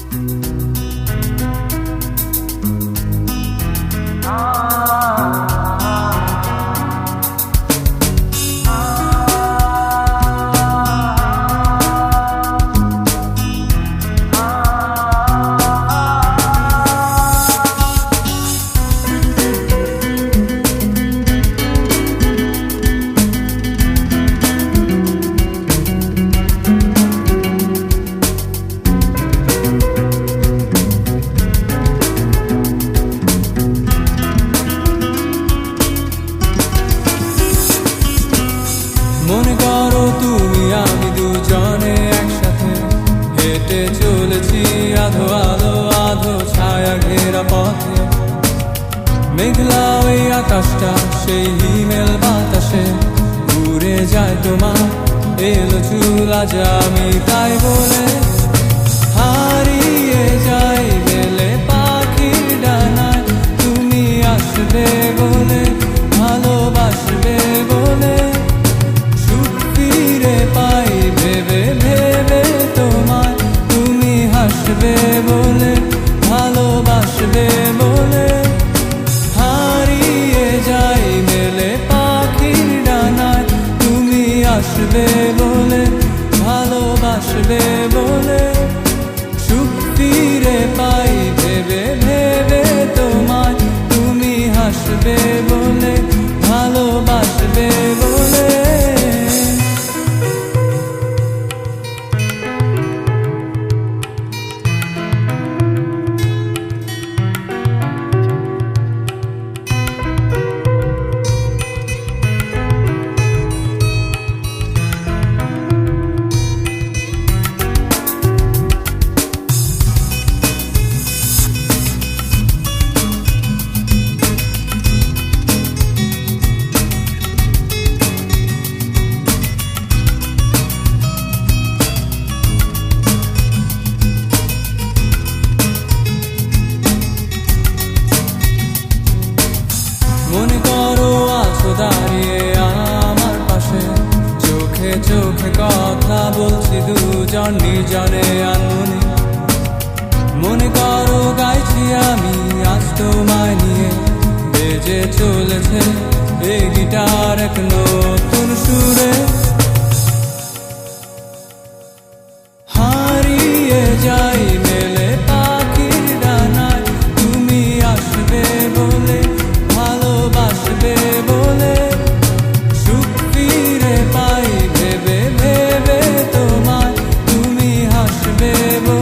মনে করো তুমি আমি দুজনে একসাথে হেঁটে চলেছি আধো আলো আধো ছায়া ঘেরা পথে। মেঘলা ওই আকাশটা সেই হিমেল বাতাসে ঘুরে যায় তোমার এলো চুল আজ আমি তাই বলে হারিয়ে যাই বেলে পাখির ডানায়। তুমি আসবে বলে ভালোবাসবে বলে সুখ ফিরে পাই ভেবে ভেবে তোমায়। তুমি হাসবে বলে ভালোবাসবে বলে হারিয়ে যাই মেলে পাখির ডানায়। তুমি আসবে বলে ভালোবাসবে বলে সুখ ফিরে পাই ভেবে ভেবে তোমায়। তুমি হাসবে বলে ভালোবাসবে বলে। মনে করো আছো দাঁড়িয়ে আমার পাশে চোখে চোখে কথা বলছি দুজন নিজনে আনমনে। মনে করো গাইছি আমি আজ তোমায় নিয়ে বেজে চলেছে এই গিটার এক নতুন সুরে। হারিয়ে যাই মেলে পাখির ডানায়। তুমি আসবে বলে ভালোবাসবে বলে সুখ ফিরে পাই ভেবে ভেবে তোমায়। তুমি হাসবে বলে